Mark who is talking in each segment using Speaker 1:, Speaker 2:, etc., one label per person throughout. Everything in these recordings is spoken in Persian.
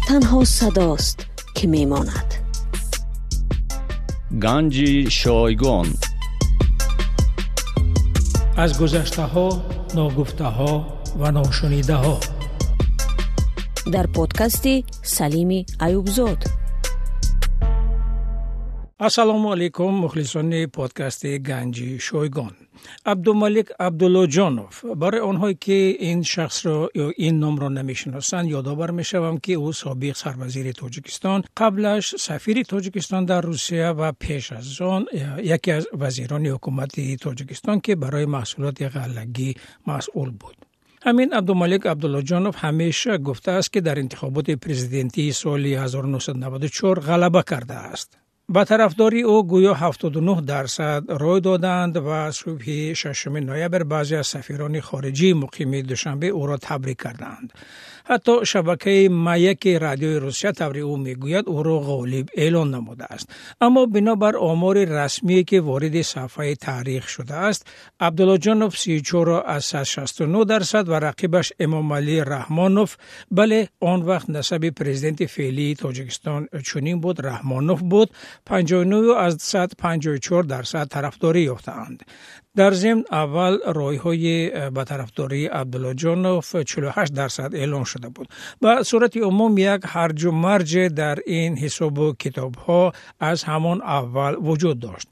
Speaker 1: تنها صداست که میماند.
Speaker 2: گنج شایگان.
Speaker 3: از گذشته ها، ناگفته ها و ناشنیده ها.
Speaker 1: در پادکست سلیم ایوبزاد.
Speaker 3: السلام علیکم مخلصان پادکست گنج شایگان. عبدالملک عبدالله جانوف. برای آنهایی که این شخص را یا این نام را نمیشناسند یادآور میشوم که او سابق سروزیر تاجیکستان، قبلش سفیر تاجیکستان در روسیه و پیش از آن یکی از وزیران حکومت تاجیکستان که برای محصولات غله‌ای مسئول بود. همین عبدالملک عبدالله جانوف همیشه گفته است که در انتخابات پرزیدنتی سال 1994 غلبه کرده است. با طرفداری او گویا 79% رای دادند و صبح 6 نوامبر بعضی از سفیران خارجی مقیم دوشنبه او را تبریک کردند. حتی شبکه مایک رادیوی روسیه تبریک او میگوید او را غالب اعلان نموده است. اما بنابر آمار رسمی که وارد صفحه تاریخ شده است، عبدالله جانوف 34 از 69% و رقیبش امام علی رحمانوف، بله آن وقت نسب پرزیدنت فعلی تاجیکستان چنین بود، رحمانوف بود، 59 از 154% طرفداری یافتند. در ضمن اول رای‌های با طرفداری عبدالله جانوف 48% اعلان شده بود. به صورت عموم یک هرج و مرج در این حساب و کتاب‌ها از همان اول وجود داشت.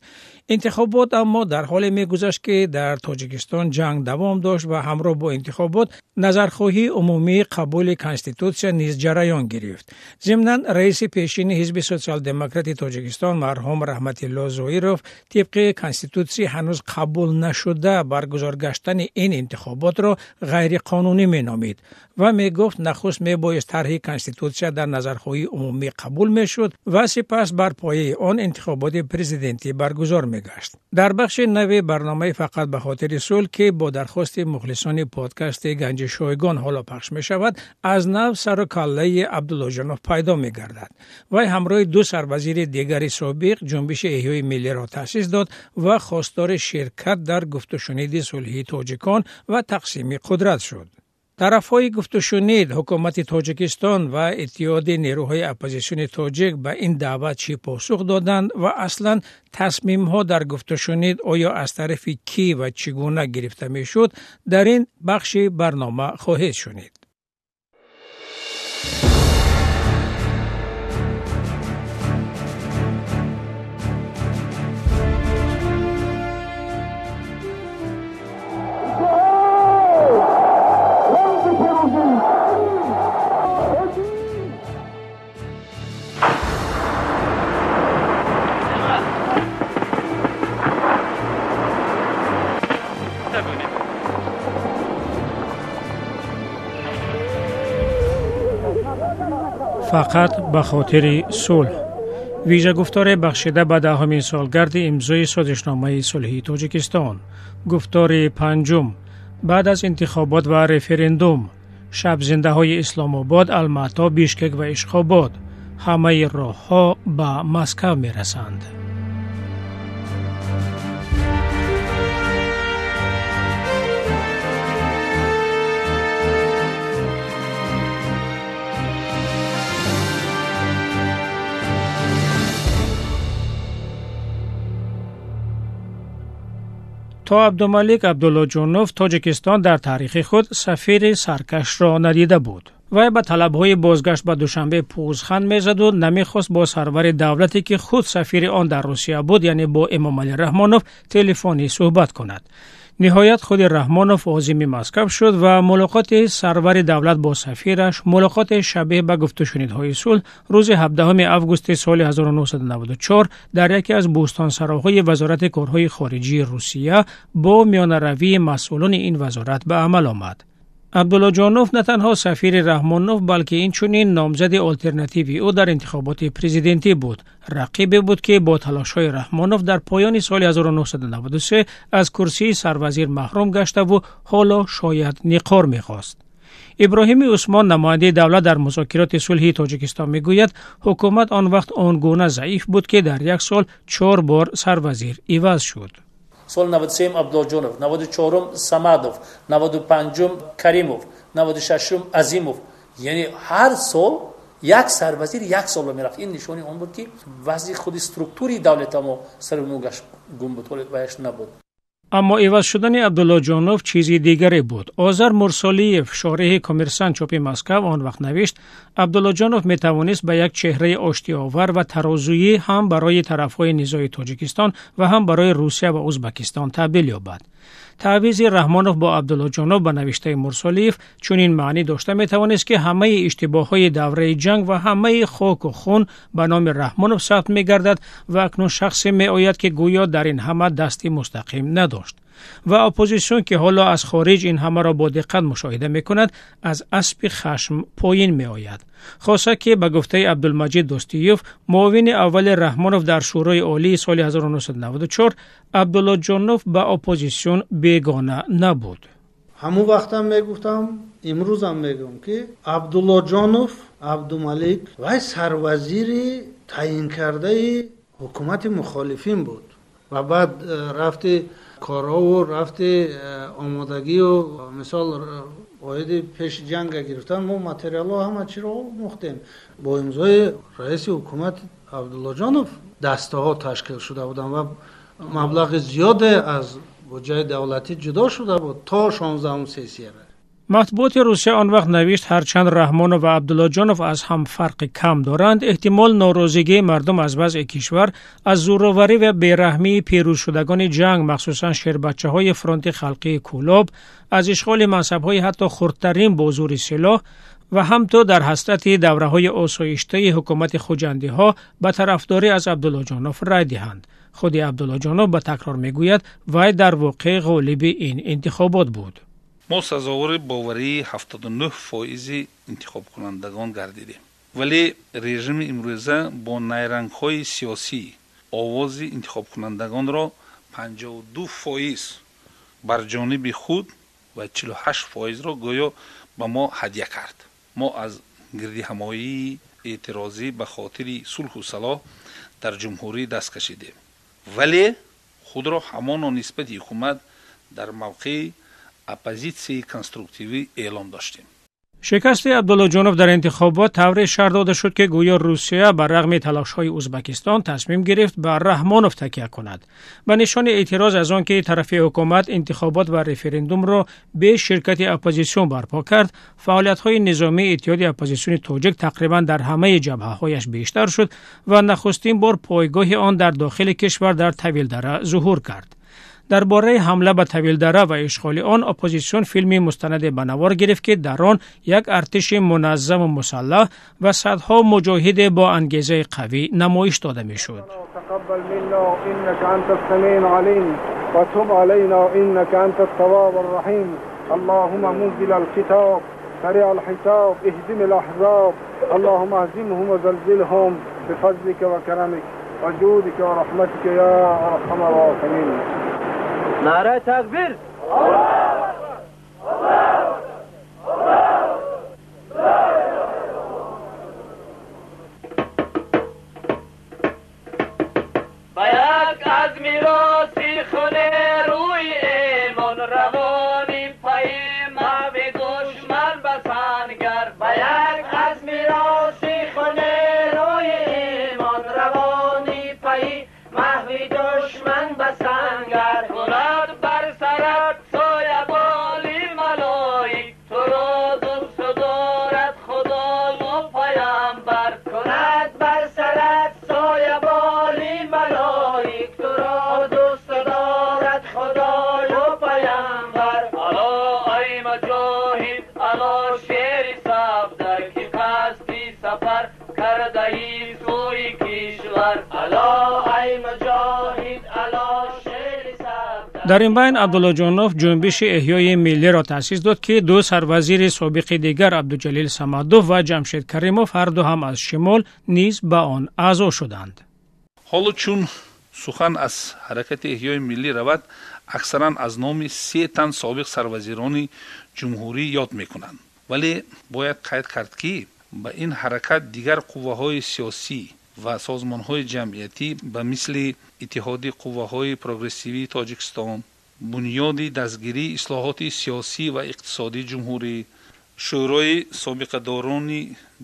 Speaker 3: انتخابات اما در حال می‌گذشت که در تاجیکستان جنگ دوام داشت و همراه با انتخابات نظرخواهی عمومی قبول کنستیتوسیون نیز جریان گرفت. ضمناً رئیس پیشین حزب سوسیال دموکرات تاجیکستان مرحوم رحمت الله زویروف طبق کنستیتوسیون هنوز قبول نشده برگزار گشتن این انتخابات را غیر قانونی مینامید و میگفت نخست میبایست طرح کنستیتوسیون در نظرخواهی عمومی قبول میشد و سپس بر پایه آن انتخابات پرزیدنتی برگزار میگشت. در بخش نو برنامه فقط به خاطر صلح که با درخواست مخلصان پادکست گنج شایگان حالا پخش می شود، از نو سر و کله عبدالله جانوف پیدا می گردد. وی همراه دو سروزیر دیگر سابق جنبش احیای ملی را تأسیس داد و خواستار شرکت در گفت و شنید صلحی تاجیکان و تقسیم قدرت شد. طرفهای گفت و شنید حکومت تاجیکستان و اتحاد نیروهای اپوزیسیون تاجیک به این دعوت چی پاسخ دادند و اصلا تصمیم ها در گفت و شنید آیا از طرف کی و چگونه گرفته می شد در این بخش برنامه خواهید شنید. فقط به خاطر صلح. ویژه گفتار بخشیده به 10مین سالگرد امضای سازشنامه صلحی تاجیکستان. گفتار پنجم بعد از انتخابات و رفراندوم. شب زنده های اسلام آباد، الماتا، بیشکک و اشخاباد. همه راه ها به مسکو می رسند. تا عبدالملک عبدالله جانوف تاجیکستان در تاریخ خود سفیر سرکش را ندیده بود. وی به طلب‌های بازگشت به دوشنبه پوزخند می‌زد و نمی‌خواست با سرور دولتی که خود سفیر آن در روسیه بود یعنی با امام علی رحمانوف تلفنی صحبت کند. نهایت خود رحمانوف عازم مسکو شد و ملاقات سرور دولت با سفیرش ملاقات شبیه به گفت و شنیدهای صلح روز 17 آگوست سال 1994 در یکی از بوستانسراهای وزارت کارهای خارجی روسیه با میانه‌روی مسئولان این وزارت به عمل آمد. عبدالله جانوف نه تنها سفیر رحمانوف بلکه اینچنین نامزد آلترناتیوی او در انتخابات پرزیدنتی بود. رقیبی بود که با تلاش‌های رحمانوف در پایان سال 1993 از کرسی سروزیر محروم گشته و حالا شاید نقار می‌خواست. ابراهیم عثمان نماینده دولت در مذاکرات صلحی تاجیکستان میگوید حکومت آن وقت آنگونه ضعیف بود که در یک سال 4 بار سروزیر عوض شد.
Speaker 4: سال 93 عبدالله جانوف، 94 سمادوف، 95 کریموف، 96 عظیموف. یعنی هر سال یک سربازیر یک سال میرفت. این نشانی اون بود که وضع خود استرکتوری دولت ما سر نوگش گم بود ویش نبود.
Speaker 3: اما عوض شدن عبدالله جانوف چیزی دیگری بود. آذر مرسالیف شارح کمرسان چاپ مسکو آن وقت نوشت عبدالله جانوف می توانست به یک چهره آشتی‌آور و ترازویی هم برای طرفهای نزاع تاجیکستان و هم برای روسیه و ازبکستان تبدیل یابد. تعویض رحمانوف با عبدالله جانوف به نوشته مرسالیف چنین معنی داشته می توانست که همه اشتباهات دوره جنگ و همه خاک و خون به نام رحمانوف ثبت می گردد و اکنون شخصی می آید که گویا در این همه دستی مستقیم نداشت و اپوزیسیون که حالا از خارج این همه را با دقت مشاهده می کند از اسب خشم پایین می آید. خاصه که به گفته عبدالمجید دوستیوف معاون اول رحمانوف در شورای عالی سال 1994 عبدالله جانوف به اپوزیسیون بیگانه نبود.
Speaker 5: همون وقتم میگفتم امروزم میگم که عبدالله جانوف عبدالملک و سروزیر تعیین کرده حکومت مخالفین بود و بعد رفته کارها و رفته آمادگی و مثال واحد پیش جنگ گرفتن ما متریال ها همه چی رو مختیم با امضای رئیس حکومت عبدالله جانوف دسته ها تشکیل شده بودن و مبلغ زیاد از بودجه دولتی جدا شده بود تا 16 سیسیه.
Speaker 3: مطبوعات روسیه آن وقت نوشت هرچند رحمانوف و عبدالله جانوف از هم فرق کم دارند احتمال ناراضگی مردم از وضع کشور از زورآوری و بیرحمی پیروز شدگان جنگ مخصوصا شیربچه‌های فرانت خلقی کولاب از اشغال منصب‌های حتی خردترین با زور سلاح و همطور در حسرت دوره‌های آسایشته حکومت خوجندی‌ها به طرفداری از عبدالله جانوف رای دهند. خود عبدالله جانوف به تکرار میگوید وی در واقع غالب این انتخابات بود.
Speaker 6: ما سزاوار باوری 79% انتخاب کنندگان گردیدیم ولی رژیم امروزه با نیرنگ‌های سیاسی آواز انتخاب کنندگان را 52% بر جانب خود و 48% را گویا به ما هدیه کرد. ما از گردی همایی اعتراضی به خاطر صلح و صلاح در جمهوری دست کشیدیم ولی خود را همان نسبت حکومت در موقع اپوزیسیون کنستروکتیوی اعلام داشتیم.
Speaker 3: شکست عبدالله جانوف در انتخابات طوری شرح داده شد که گویا روسیه بر رغم تلاش‌های ازبکستان تصمیم گرفت بر رحمانوف تکیه کند. به نشان اعتراض از آنکه طرف حکومت انتخابات و رفراندوم را به شرکت اپوزیسیون برپا کرد، فعالیت‌های نظامی اتحاد اپوزیسیون تاجیک تقریباً در همه جبهه‌هایش بیشتر شد و نخستین بار پایگاه آن در داخل کشور در طویلدره ظهور کرد. درباره حمله به طویلدره و اشغال آن اپوزیسیون فیلمی مستند به نوار گرفت که در آن یک ارتش منظم و مسلح و صدها مجاهد با انگیزه قوی نمایش داده میشد.
Speaker 7: تقبل منا انك انت السميع العليم وتب علينا انك انت التواب الرحيم اللهم منزل الكتاب سريع الحساب اهزم الاحزاب اللهم اهزمهم وزلزلهم بفضلك وكرمك وجودك ورحمتك يا ارحم الراحمين.
Speaker 8: نعره تکبیر.
Speaker 9: باید از میراثی خونه روی ایمان روانی پای محو دشمن بسنگر باید از میراثی خونه روی ایمان روانی پای محو دشمن بسنگر کنند بر سرت سایه بالی ملائک تو را دوست دارد خدا و پیامبر کند بر سرت سایه بالی ملائک تو را دوست دارد خدا و پیامبر الا ای مجاهد الا شیر صفدر که قصدی سفر کرده ای سوی کشور الا ای مجاهد الا شیر صفدر.
Speaker 3: در این بین عبدالله جانوف جنبش احیای ملی را تأسیس داد که دو سروزیر سابق دیگر عبدالجلیل صمدوف و جمشید کریموف هر دو هم از شمال نیز به آن اعضا شدند.
Speaker 6: حالا چون سخن از حرکت احیای ملی رود اکثرا از نام 3 تن سابق سروزیران جمهوری یاد میکنند ولی باید قید کرد که به این حرکت دیگر قوه‌های سیاسی و سازمان‌های جمعیتی به مثل اتحاد قوه‌های پروگرسیوی تاجیکستان، بنیاد دستگیری اصلاحات سیاسی و اقتصادی جمهوری شورای سابقه‌داران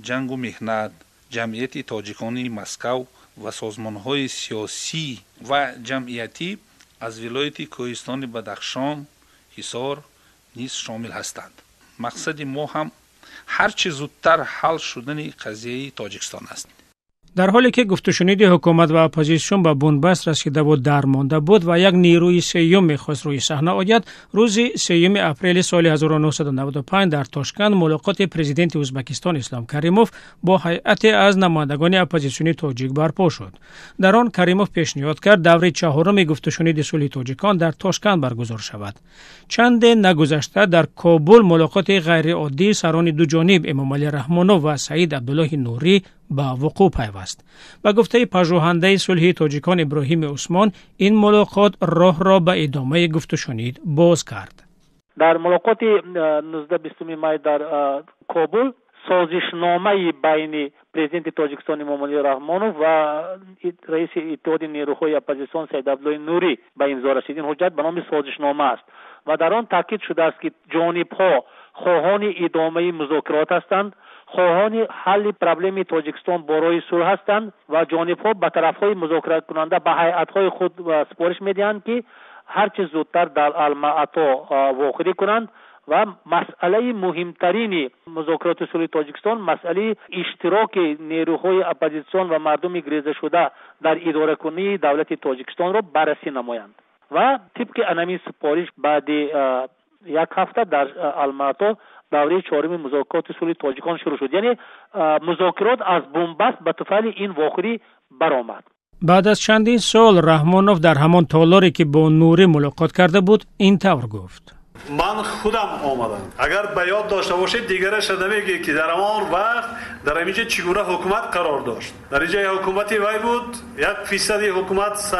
Speaker 6: جنگ و مهنت، جمعیت تاجیکان مسکو و سازمان‌های سیاسی و جمعیتی از ولایت کوهستان بدخشان، حصار نیز شامل هستند. مقصد ما هم هر چه زودتر حل شدن قضیه تاجیکستان است.
Speaker 3: در حالی که گفت و شنید حکومت و اپوزیسیون به بنبست رسیده بود درمانده بود و یک نیروی سیوم می‌خواست روی صحنه آید، روز 3 اپریل سال 1995 در تاشکند ملاقات پرزیدنت ازبکستان اسلام کریموف با هیئت از نمایندگان اپوزیسیونی تاجیک برپا شد. در آن کریموف پیشنهاد کرد دوره 4 گفت و شنید صلح تاجیکان در تاشکند برگزار شود. چند نگذشته در کابل ملاقات غیر عادی سران دو جانب امامعلی رحمانوف و سعید عبدالله نوری با وقوع پیوست. با گفته پژوهنده صلح تاجیکان ابراهیم عثمان، این ملاقات راه را به ادامه گفت و شنید باز کرد.
Speaker 10: در ملاقات 19-20 می در کابل سازشنامه بین پرزیدنت تاجیکستان امامعلی رحمانوف و رئیس اتحاد نیروهای اپوزیسیون سعید عبدالله نوری به امضا رسید. این حجت به نام سازشنامه است و در آن تاکید شده است که جانب‌ها خواهان ادامه مذاکرات هستند، خواهان حل پرابلم تاجیکستان برای صلح هستند و جانب‌ها به طرف‌های مذاکره کننده به هیئت‌های خود سپارش می‌دهند که هر چه زودتر در المعطا واقعی کنند و مسئله مهمترین مذاکرات صلح تاجیکستان مسئله اشتراک نیروهای اپوزیسیون و مردم گریزه شده در اداره کنی دولت تاجیکستان را بررسی نمایند و طبق انمی سپارش بعد یک هفته در المعطا دوره 4 مذاکرات صلح تاجیکان شروع شد. یعنی مذاکرات از بنبست به طفل این واقعی برآمد.
Speaker 3: بعد از چندین سال رحمانوف در همان تالاری که با نوری ملاقات کرده بود این طور گفت:
Speaker 11: من خودم آمدم. اگر به یاد داشته باشید دیگرش نمیگه که در همان وقت در اینجا چگونه حکومت قرار داشت. در اینجا حکومتی وای بود 1% حکومت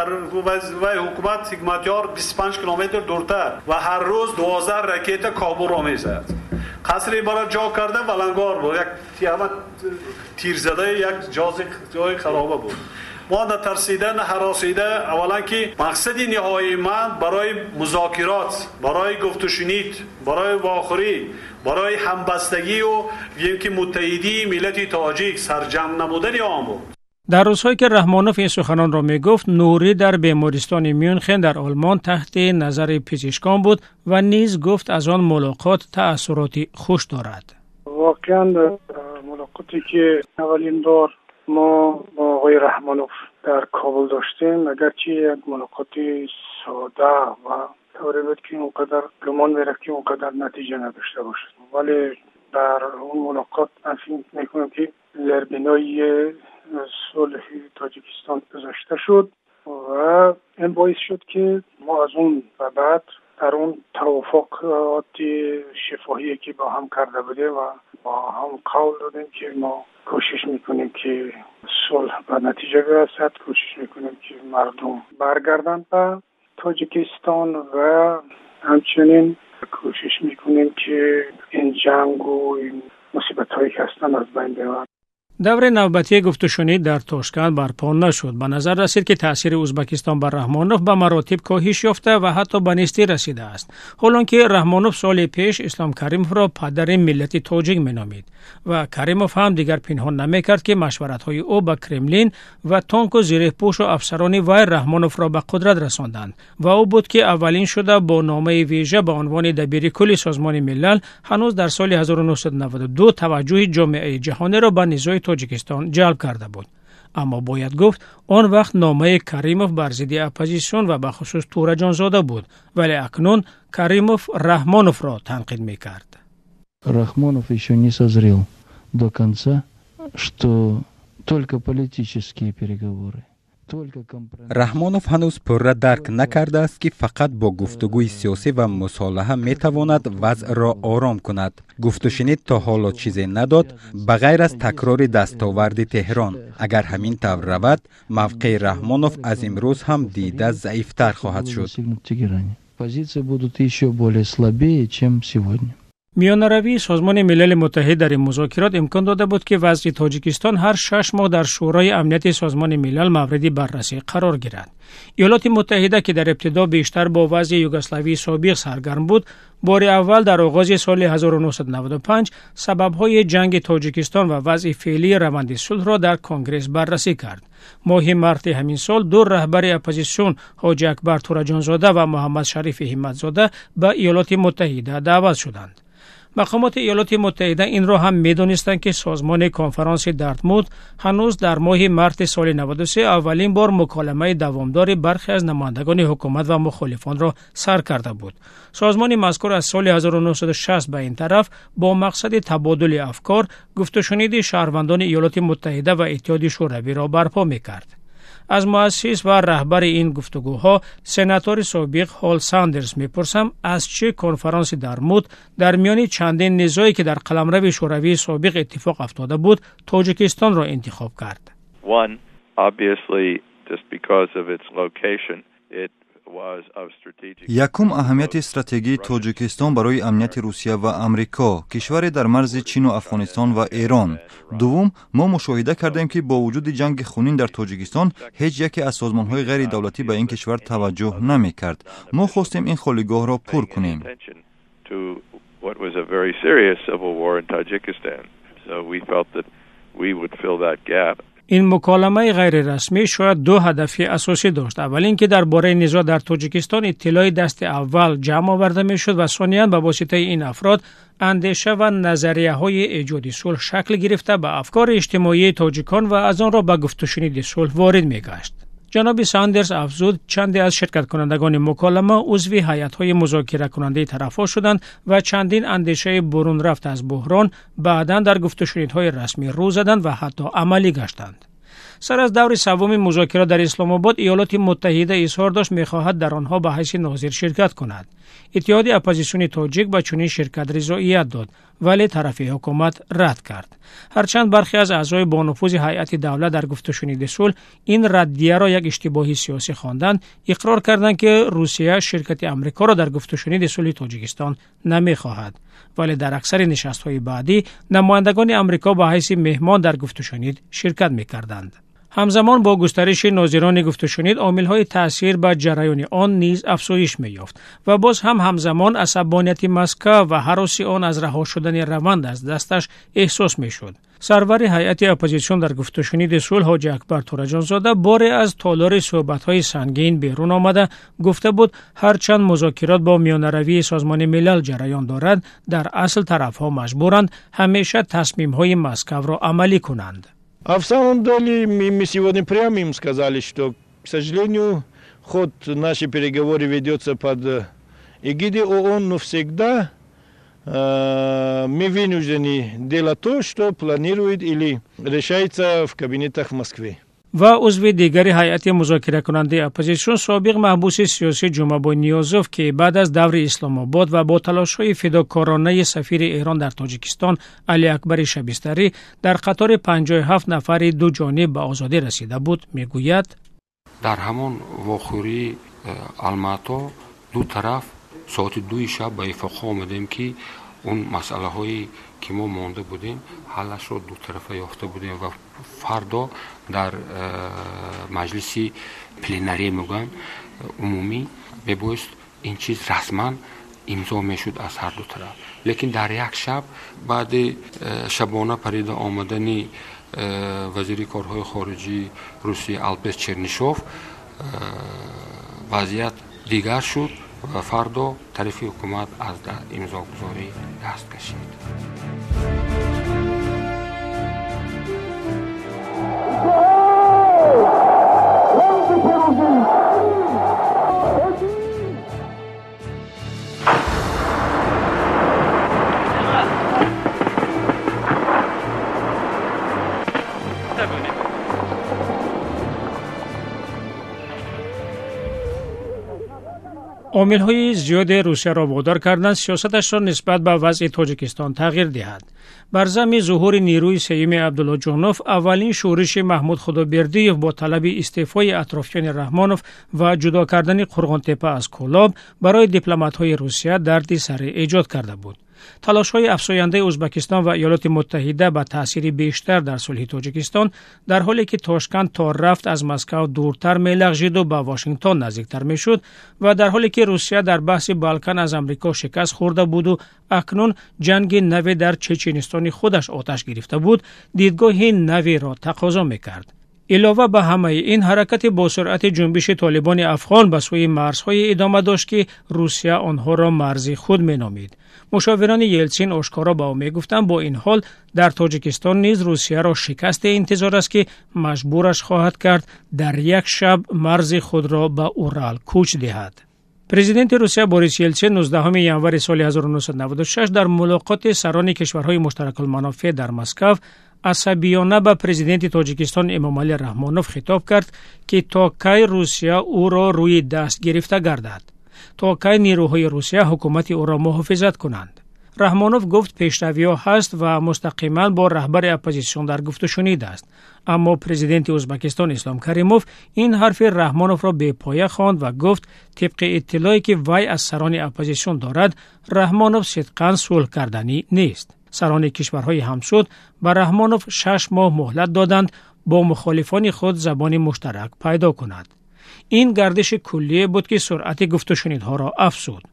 Speaker 11: و حکومت حکمتیار 25 کیلومتر دورتر و هر روز 12 راکت کابل را میزد. قصری برای جا کرده ولنگار بود، یک تیر زده یک جای خرابه بود. ما نترسیده نه هراسیده، اولا که مقصد نهایی من برای مذاکرات، برای گفت و شنید، برای واخوری، برای همبستگی و یکی متحدی ملت تاجیک سرجم نمودن آن بود.
Speaker 3: در روزهایی که رحمانوف این سخنان را میگفت، نوری در بیمارستان میونخن در آلمان تحت نظر پزشکان بود و نیز گفت از آن ملاقات تأثیراتی خوش دارد.
Speaker 7: واقعا ملاقاتی که اولین بار ما با آقای رحمانوف در کابل داشتیم، اگرچه یک ملاقات ساده و طوری بود که اونقدر گمان میرفت که اونقدر نتیجه نداشته باشد، ولی در اون ملاقات من فکر میکنم که زربینای صلح تاجیکستان گذاشته شد و این باعث شد که ما از اون و بعد در اون توافقات شفاهی که با هم کرده بودیم و با هم قول دادیم که ما کوشش میکنیم که صلح به نتیجه برسد، کوشش میکنیم که مردم برگردن به تاجیکستان و همچنین کوشش میکنیم که این جنگ و این مصیبت هایی که هستن از بین ببرن.
Speaker 3: دور نوبتی گفت و شنید در تاشکند برپا نشد. به نظر رسید که تاثیر ازبکستان بر رحمانوف به مراتب کاهش یافته و حتی به نیستی رسیده است. حالانکه رحمانوف سال پیش اسلام کریموف را پدر ملت تاجیک مینامید و کریموف هم دیگر پنهان نمیکرد که مشورت‌های او با کرملین و تانک و زیرپوش و افسران وی رحمانوف را به قدرت رساندند و او بود که اولین شده با نامه ویژه به عنوان دبیر کل سازمان ملل هنوز در سال 1992 توجه جامعه جهانی را به نزاع تاجیکستان جلب کرده بود. اما باید گفت آن وقت نامه کریموف بر ضد اپوزیسیون و به خصوص تورجان زاده بود، ولی اکنون کریموف رحمانوف را تنقید میکرد.
Speaker 12: Рахмонов еще не созрел до конца, что только политические переговоры.
Speaker 13: رحمانوف هنوز پوره درک نکرده است که فقط با گفتگوی سیاسی و مصالحه میتواند وضع را آرام کند. گفت و شنید تا حالا چیزی نداد بغیر از تکرار دستاورد تهران. اگر همین طور رود موقع رحمانوف از امروز هم دیده ضعیفتر خواهد شد.
Speaker 12: Позиции будут еще более слабее, чем сегодня.
Speaker 3: میانروی سازمان ملل متحد در این مذاکرات امکان داده بود که وضع تاجیکستان هر 6 ماه در شورای امنیت سازمان ملل مورد بررسی قرار گیرد. ایالات متحده که در ابتدا بیشتر با وضع یوگسلاوی سابق سرگرم بود، بار اول در آغاز سال 1995 سبب‌های جنگ تاجیکستان و وضع فعلی روند صلح را در کنگره بررسی کرد. ماه مارس همین سال دو رهبر اپوزیسیون حاجی اکبر تورجانزاده و محمد شریف همتزاده به ایالات متحده دعوت شدند. مقامات ایالات متحده این را هم می‌دانستند که سازمان کنفرانس دارتموت هنوز در ماه مارس سال 93 اولین بار مکالمه دوامدار برخی از نمایندگان حکومت و مخالفان را سر کرده بود. سازمان مذکور از سال 1960 به این طرف با مقصد تبادل افکار گفت و شنید شهروندان ایالات متحده و اتحاد شوروی را برپا می‌کرد. از مؤسس و رهبر این گفتگوها سناتور سابق هال ساندرز میپرسم از چه کنفرانس دارتموت در میان چندین نزاعی که در قلمرو شوروی سابق اتفاق افتاده بود تاجیکستان را انتخاب کرد.
Speaker 14: One, obviously, just because of its location, it was of strategic.
Speaker 15: یکم اهمیت استراتژی تاجیکستان برای امنیت روسیه و امریکا، کشور در مرز چین و افغانستان و ایران. دوم، ما مشاهده کردیم که با وجود جنگ خونین در تاجیکستان هیچ یکی از سازمان‌های غیر دولتی به این کشور توجه نمی‌کرد. ما خواستیم این خالیگاه را پر کنیم.
Speaker 3: این مکالمه غیر رسمی شاید دو هدف اساسی داشت. اول اینکه درباره نزاع در تاجیکستان اطلاع دست اول جمع آورده میشد و ثانیاً به واسطه این افراد اندیشه و نظریه‌های ایجاد صلح شکل گرفته به افکار اجتماعی تاجیکان و از آن را به گفت و شنید صلح وارد می‌گشت. جناب ساندرز افزود چندی از شرکت کنندگان مکالمه عضو هیئت‌های مذاکره کننده طرف‌ها شدند و چندین اندیشه برون رفت از بحران بعداً در گفت و شنیدهای رسمی رو زدند و حتی عملی گشتند. سر از دور سوم مذاکرات در اسلام آباد ایالات متحده اظهار داشت می‌خواهد در آنها به حیث ناظر شرکت کند. اتحاد اپوزیسیون تاجیک به چنین شرکت رضایت داد ولی طرف حکومت رد کرد. هرچند برخی از اعضای با نفوذ هیئت دولت در گفت و شنید صلح این ردیه را یک اشتباهی سیاسی خواندند، اقرار کردند که روسیه شرکت آمریکا را در گفت و شنید صلح تاجیکستان نمی‌خواهد. ولی در اکثر نشست‌های بعدی نمایندگان آمریکا به حیث مهمان در گفت و شنید شرکت می‌کردند. همزمان با گسترش ناظران گفت و شنید عامل‌های تأثیر بر جریان آن نیز افزایش می‌یافت و باز هم همزمان عصبانیت مسکو و هراس آن از رها شدن روند از دستش احساس می‌شد. سرور هیئت اپوزیسیون در گفت و شنید صلح حاجی اکبر تورجانزاده بار از تالار صحبت‌های سنگین بیرون آمده گفته بود هرچند مذاکرات با میانروی سازمان ملل جریان دارد در اصل طرف‌ها مجبورند همیشه تصمیم‌های مسکو را عملی کنند.
Speaker 16: А в самом деле мы сегодня прямо им сказали, что, к сожалению, ход нашей переговоры ведется под эгидой ООН, но всегда мы вынуждены делать то, что планирует или решается в кабинетах в Москве.
Speaker 3: و عضو دیگر هیئت مذاکره کننده اپوزیسیون سابق محبوس سیاسی جمعه نیازوف که بعد از دور اسلام آباد و با تلاش‌های فداکارانه سفیر ایران در تاجیکستان علی اکبر شبستری در قطار 57 نفر دو جانب به آزادی رسیده بود میگوید
Speaker 17: در همان واخوری الماتا دو طرف ساعت 2 شب به اتفاق آمدیم که اون مسئله هایی که ما مانده بودیم حلش رو دو طرفه یافته بودیم و فردا در مجلس پلنری میگن عمومی میبایست این چیز رسما امضا میشد از هر دو طرف، لیکن در یک شب بعد شبانه پرید آمدن وزیر کارهای خارجی روسیه البس چرنیشوف وضعیت دیگر شد و فردا طرف حکومت از امضا گذاری دست کشید.
Speaker 3: عامل‌های زیاد روسیه را وادار کردند سیاستش را نسبت به وضع تاجیکستان تغییر دهد. بر ضمن ظهور نیروی سیوم عبدالله جانوف اولین شورش محمود خدابردیوف با طلب استعفای اطرافیان رحمانوف و جدا کردن قرغان تپه از کولاب برای دیپلمات‌های روسیه دردی سر ایجاد کرده بود. تلاش‌های افزاینده ازبکستان و ایالات متحده به تأثیر بیشتر در صلح تاجیکستان در حالی که تاشکند تا رفت از مسکو دورتر می‌لغزید و به واشنگتن نزدیکتر می‌شد و در حالی که روسیه در بحث بالکان از آمریکا شکست خورده بود و اکنون جنگ نوی در چچنستان خودش آتش گرفته بود، دیدگاه نوی را تقاضا می‌کرد. علاوه بر همه این حرکت با سرعت جنبش طالبان افغان به سوی مرزهای ادامه داشت که روسیه آنها را مرز خود مینامید. مشاوران یلتسین آشکارا به او میگفتند با این حال در تاجیکستان نیز روسیه را شکست انتظار است که مجبورش خواهد کرد در یک شب مرز خود را به اورال کوچ دهد. پرزیدنت روسیه بوریس یلتسین 19 ژانویه سال 1996 در ملاقات سران کشورهای مشترک المنافع در مسکو عصبیانه به پرزیدنت تاجیکستان امامعلی رحمانوف خطاب کرد که تا کی روسیه او را روی دست گرفته گردد، تا کی نیروهای روسیه حکومت او را محافظت کنند. رحمانوف گفت پیشروی‌ها هست و مستقیما با رهبر اپوزیسیون در گفت و شنید است، اما پرزیدنت ازبکستان اسلام کریموف این حرف رحمانوف را به پایه خواند و گفت طبق اطلاعی که وی از سران اپوزیسیون دارد رحمانوف صدقاً صلح کردنی نیست. سران کشورهای همسود به رحمانوف 6 ماه مهلت دادند با مخالفان خود زبان مشترک پیدا کند. این گردش کلیه بود که سرعت گفت و شنیدها را افزود.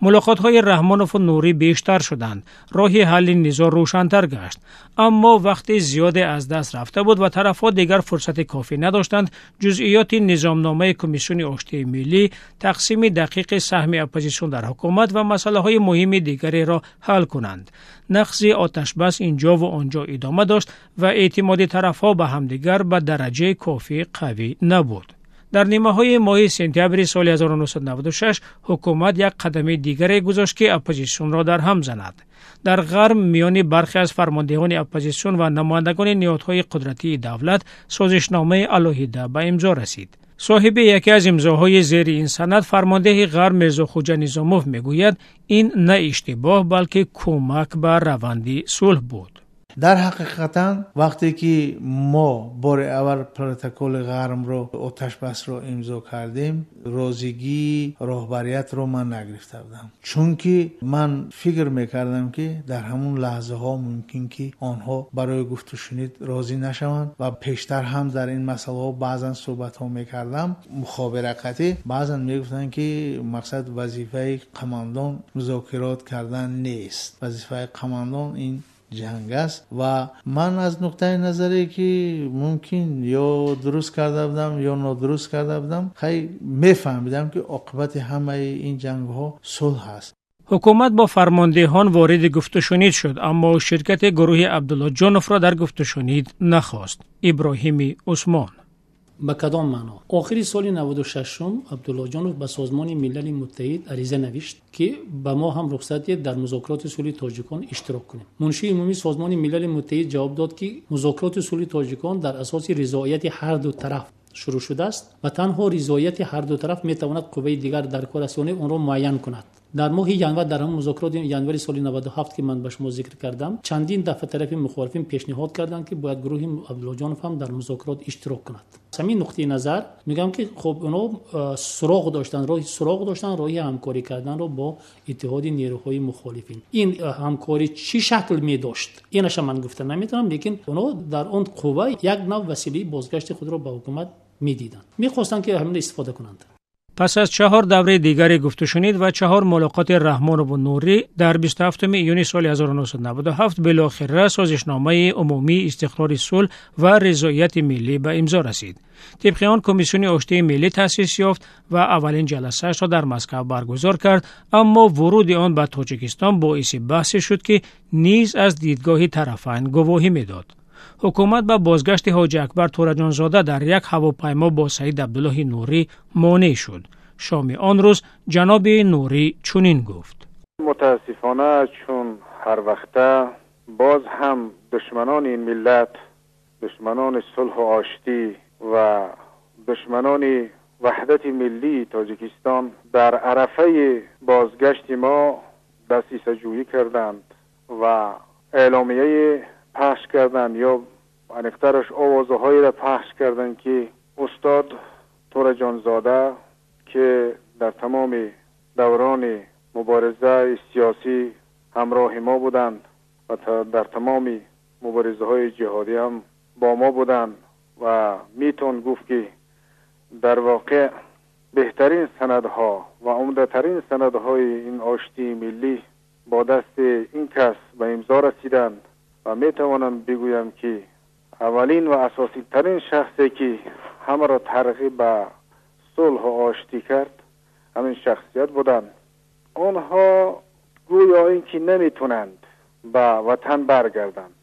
Speaker 3: ملاقات‌های رحمانوف و نوری بیشتر شدند، راه حل نزاع روشن‌تر گشت، اما وقت زیاد از دست رفته بود و طرف‌ها دیگر فرصت کافی نداشتند جزئیات نظامنامه کمیسیون آشتی ملی، تقسیم دقیق سهم اپوزیسیون در حکومت و مسائل مهم دیگری را حل کنند. نقض آتش بس اینجا و آنجا ادامه داشت و اعتماد طرف‌ها به همدیگر به درجه کافی قوی نبود. در نیمه‌های ماه سپتامبر سال 1996 حکومت یک قدم دیگری گذاشت که اپوزیسیون را در هم زند. در غرب میان برخی از فرماندهان اپوزیسیون و نمایندگان نهادهای قدرتی دولت سازشنامه علیحده به امضا رسید. صاحب یکی از امضاهای زیر این سند فرمانده غرب میرزا خوجا نظاموف میگوید این نه اشتباه بلکه کمک به روند صلح بود.
Speaker 5: در حقیقتا وقتی که ما بار اول پروتکل غرم رو آتش بس رو امضا کردیم روزگی راهبریت رو من نگرفته بودم، چون که من فکر میکردم که در همون لحظه ها ممکن که آنها برای گفت و شنید راضی نشوند و پیشتر هم در این مسئله ها بعضا صحبت ها میکردم مخابراتی، بعضا میگفتن که مقصد وظیفه قماندان مذاکرات کردن نیست، وظیفه قماندان این جنگ است و من از نقطه نظری که ممکن یا درست کرده بودم یا نادرست کرده بودم خیلی میفهمیدم که عاقبت همه این جنگ ها صلح است.
Speaker 3: حکومت با فرماندهان وارد گفت و شنید شد، اما شرکت گروه عبدالله جانوف را در گفت و شنید نخواست. ابراهیم عثمان:
Speaker 4: به کدام معنا؟ آخر سال 96 عبدالله جانوف به سازمان ملل متحد عریضه نوشت که به ما هم رخصت دهید در مذاکرات صلح تاجیکان اشتراک کنیم. منشی عمومی سازمان ملل متحد جواب داد که مذاکرات صلح تاجیکان در اساس رضایت هر دو طرف شروع شده است و تنها رضایت هر دو طرف می تواند قوه دیگر در کار رسانی آن را معین کند. در ماه ژانویه در هم مذاکرات ژانویه سال 97 که من به شما ذکر کردم چندین دفعه طرف مخالفین پیشنهاد کردند که باید گروه عبدالله جانوف هم در مذاکرات اشتراک کند. از همین نقطه نظر میگم که خب اونا سراغ داشتن راهی همکاری کردن رو با اتحاد نیروهای مخالفین. این همکاری چی شکل می داشت اینش من گفتن نمیتونم، لیکن اونا در اون قوه یک نوع وسیله بازگشت خود را به حکومت میدیدند، میخواستن که همین استفاده کنند.
Speaker 3: پس از 4 دوره دیگری گفت و شنید و 4 ملاقات رحمانوف و نوری در 27 ایونی سال 1997 بالاخره سازشنامه عمومی استقرار صلح و رضایت ملی به امضا رسید. طبق آن کمیسیون آشتی ملی تأسیس یافت و اولین جلسه‌اش را در مسکو برگزار کرد، اما ورود آن به تاجیکستان باعث بحث شد که نیز از دیدگاه طرفین گواهی میداد. حکومت به بازگشت حاجی اکبر تورجانزاده در یک هواپیما با سید عبدالله نوری مانع شد. شام آن روز جناب نوری چنین گفت:
Speaker 7: متاسفانه چون هر وقته باز هم دشمنان این ملت، دشمنان صلح و آشتی و دشمنان وحدت ملی تاجیکستان در عرفه بازگشت ما دسیسه جویی کردند و اعلامیه پخش کردند یا انکترش آوازهایی را پخش کردند که استاد تورجانزاده که در تمام دوران مبارزه سیاسی همراه ما بودند و در تمام مبارزه های جهادی هم با ما بودند و میتون گفت که در واقع بهترین سندها و عمده‌ترین سندهای این آشتی ملی با دست این کس به امضا رسیدند و میتوانم بگویم که اولین و اساسی ترین شخصی که همه را ترغیب به صلح و آشتی کرد همین شخصیت بودند. آنها گویا اینکه نمیتونند به وطن برگردند،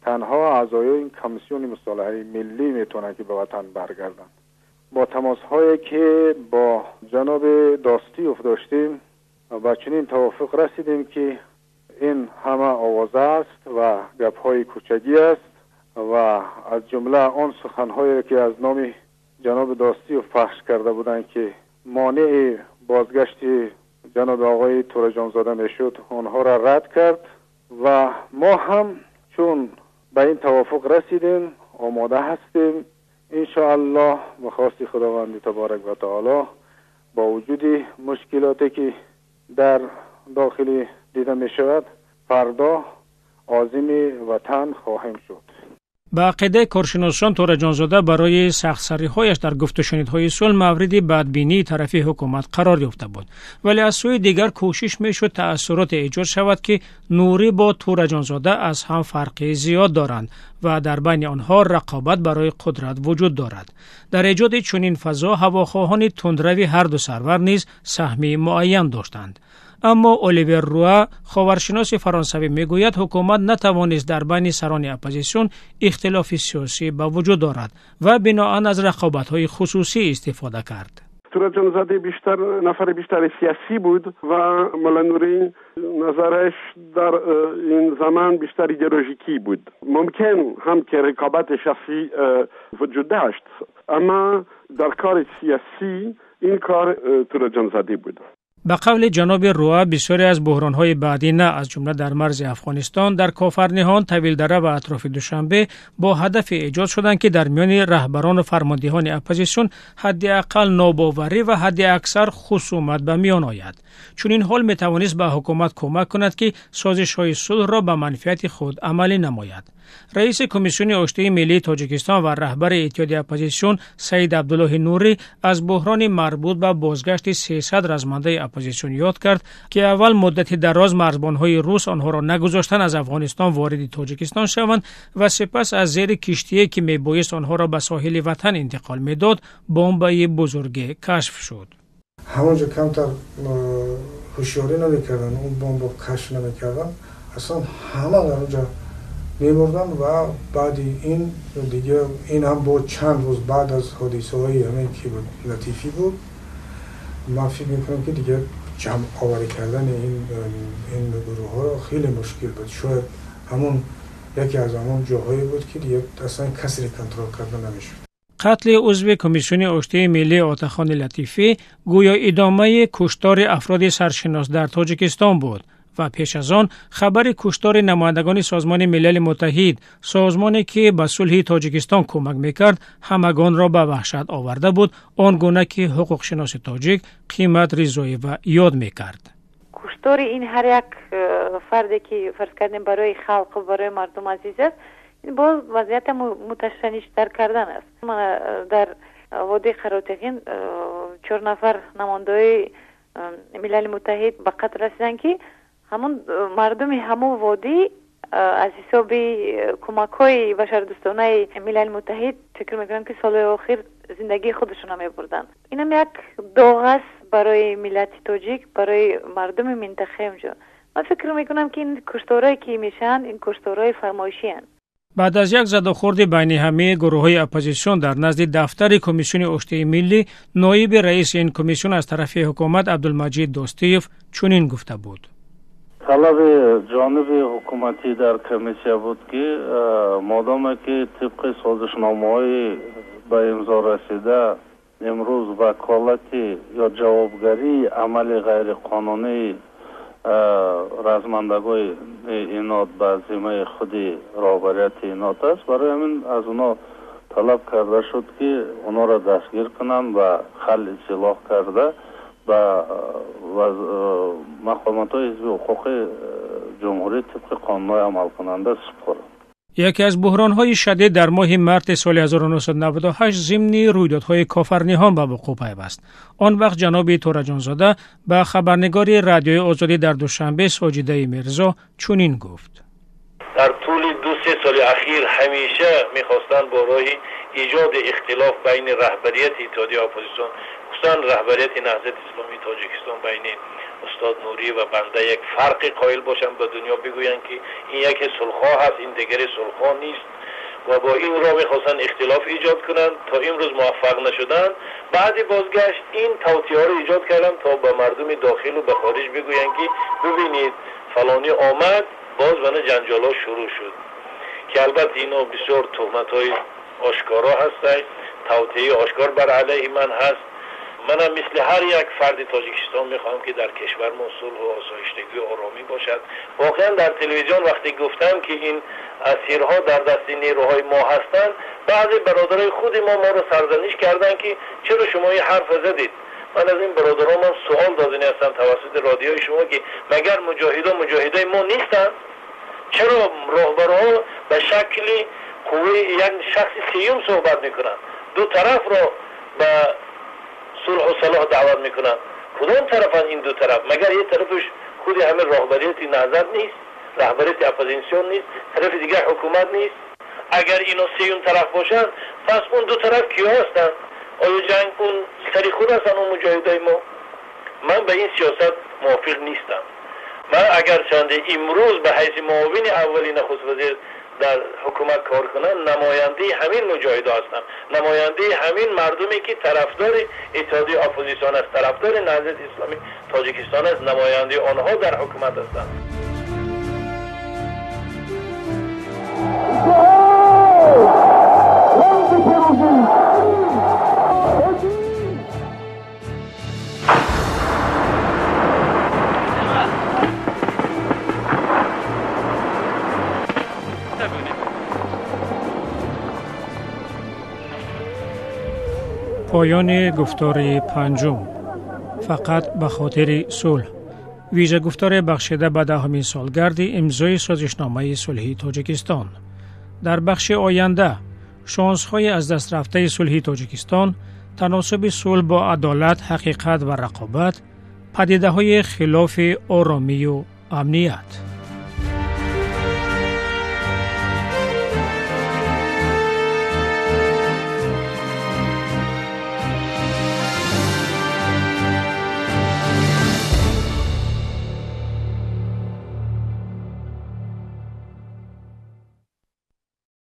Speaker 7: تنها اعضای این کمیسیون مصالحه ملی میتونند که به وطن برگردند. با تماس هایی که با جناب داستیوف داشتیم و چنین توافق رسیدیم که این همه آوازه است و گپ های کوچگی است و از جمله آن سخن هایی که از نام جناب داستیوف پخش کرده بودند که مانع بازگشت جناب آقای تورجانزاده میشد آنها را رد کرد و ما هم چون به این توافق رسیدیم آماده هستیم انشاءالله به خواست خداوند تبارک و تعالی با وجود مشکلاتی که در داخل دیده می شود فردا عازم وطن خواهیم شد.
Speaker 3: به عقیده کارشناسان تورجانزاده برای سخت‌سری‌هایش در گفت و شنیدهای صلح مورد بدبینی طرفی حکومت قرار یافته بود، ولی از سوی دیگر کوشش میشد تأثیرات ایجاد شود که نوری با تورجانزاده از هم فرقی زیاد دارند و در بین آنها رقابت برای قدرت وجود دارد. در ایجاد چنین فضا هواخواهان تندروی هر دو سرور نیز سهمی معین داشتند. اما الیور روا خاورشناس فرانسوی میگوید حکومت نتوانست در بین سران اپوزیسیون اختلاف سیاسی به وجود دارد و بناهن از رقابت‌های خصوصی استفاده کرد.
Speaker 18: تورجانزاده نفر بیشتر سیاسی بود و مولا نوری نظرش در این زمان بیشتر ایدئولوژیکی بود. ممکن هم که رقابت شخصی وجود داشت، اما در کار سیاسی این کار تورجانزاده بود.
Speaker 3: به قول جناب روا بسیاری از بحران‌های بعدی نه از جمله در مرز افغانستان، در کافرنهان، طویلدره و اطراف دوشنبه با هدف ایجاد شدند که در میان رهبران و فرماندهان اپوزیسیون حداقل ناباوری و حداکثر خصومت به میان آید. چون این حال میتوانست به حکومت کمک کند که سازش‌های صلح را به منفعت خود عملی نماید. رئیس کمیسیون آشتی ملی تاجیکستان و رهبر اتحاد اپوزیسیون سید عبدالله نوری از بحران مربوط به بازگشت 300 رزمنده اپوزیسیون یاد کرد که اول مدت دراز مرزبان‌های روس آنها را نگذاشتند از افغانستان وارد تاجیکستان شوند و سپس از زیر کشتی که میبایست آنها را به ساحل وطن انتقال میداد بمب بزرگ کشف شد.
Speaker 19: همونجا کمتر هوشیاری نمیکردن، اون بمب کشف نمیکردن، اصلا همه در اونجا میمردن و بعد این دیگه این هم بود چند روز بعد از حادثه های همین که بود لطیفی بود. من فکر میکنم که دیگه جمع آوری کردن این گروه ها را خیلی مشکل بود. شاید همون یکی از همون جاهایی بود که دیگه اصلا کسی را کنترل کردن نمیشد.
Speaker 3: قتل عضو کمیسیون آشتی ملی عطاخان لطیفی گویا ادامه کشتار افراد سرشناس در تاجیکستان بود و پیش از آن خبر کشتار نمایندگان سازمان ملل متحد، سازمانی که به صلح تاجیکستان کمک میکرد، همگان را به وحشت آورده بود، آنگونه که حقوق شناس تاجیک قیمت رضاییو یاد میکرد.
Speaker 20: کشتار این هر یک فردی که فرض کردیم برای خلق و برای مردم عزیز است، این باز وضعیت متشنج‌تر کردن است. من در وادی قراتقین 4 نفر نماینده ملل متحد به قتل رسیدن که همون مردم همون وادی از حساب کمک‌های بشردوستانه ملل متحد فکر می‌کنم که سال آخر زندگی خودشون هم می‌بردن. اینم یک داغ است برای ملت تاجیک، برای مردم منطقه اونجا. من فکر می‌کنم که این کشتارهایی که میشن این کشتارهای فرمایشی هستند.
Speaker 3: بعد از یک زدوخورد بین همه گروه‌های اپوزیسیون در نزد دفتر کمیسیون آشتی ملی، نایب رئیس این کمیسیون از طرف حکومت عبدالمجید داستیوف چنین گفته بود:
Speaker 21: طلب جانب حکومتی در کمیسیون بود که مادامی که طبق سازشنامه‌های به امضا رسیده امروز وکالت یا جوابگری عمل غیر قانونی رزمندگان اینات به ذمه خود رهبریت اینات است، برای همین از اونا طلب کرده شد که اونا را دستگیر کنند و خلع سلاح کرده به مقامات های حزب حقوق جمهوری طبق قانون عمل کننده سپرد.
Speaker 3: یکی از بحران‌های شدید در ماه مارس سال 1998 ضمن رویدادهای کافرنیهان به وقوع پیوست. آن وقت جناب تورجانزاده به خبرنگاری رادیوی آزادی در دوشنبه ساجده میرزا چنین گفت:
Speaker 2: در طول 2-3 سال اخیر همیشه می‌خواستند با راه ایجاد اختلاف بین رهبریت اتحادیه اپوزیسیون، خصوصا رهبریت نهضت اسلامی تاجیکستان، بین استاد نوری و بنده یک فرق قائل باشن، به دنیا بگویند که این یک صلح‌خواه هست، این دیگری صلح‌خواه نیست و با این راه می‌خواستن اختلاف ایجاد کنند. تا امروز موفق نشدن. بعد بازگشت این توطئه‌ها رو ایجاد کردن تا به مردم داخل و به خارج بگویند که ببینید فلانی آمد، باز ونه جنجال‌ها شروع شد که البته اینا بسیار تهمت‌های آشکارا هستند. توطئه آشکار بر علیه من هست. منم مثل هر یک فرد تاجیکستان میخوام که در کشور ما صلح و آسایشتگی و آرامی باشد. واقعا در تلویزیون وقتی گفتم که این اسیرها در دست نیروهای ما هستند، بعضی برادرای خود ما رو سرزنش کردن که چرا شما این حرف زدید. من از این برادرام سوال دادنی هستم توسط رادیوی شما که مگر مجاهدای ما نیستن؟ چرا راهبرها به شکل قوه یک شخص سیوم صحبت میکنن؟ دو طرف را به صلح و صلاح دعوت میکنن. کدام طرفن این دو طرف؟ مگر یه طرفش خود همه راهبریت نهضت نیست، رهبریت اپوزیسیون نیست، طرف دیگر حکومت نیست؟ اگر اینا سیون طرف باشن، پس اون دو طرف کیا هستن؟ آیا جنگ اون سری خود هستن اون مجاهدای ما؟ من به این سیاست موافق نیستم. من اگر چند امروز به حیث معاون اولی نخست وزیر در حکومت کار کنن، نماینده همین مجاهدا هستن، نماینده همین مردمی که طرفدار اتحادیه اپوزیسیون است، طرفدار نهضت اسلامی تاجیکستان است، نماینده آنها در حکومت هستند.
Speaker 3: پایان گفتار پنجم، فقط به خاطر صلح. ویژه گفتار بخشیده به 10مین سالگرد امضای سازشنامه صلحی تاجیکستان. در بخش آینده شانس‌های از دست رفته صلحی تاجیکستان، تناسب صلح با عدالت، حقیقت و رقابت، پدیده‌های خلاف آرامی و امنیت.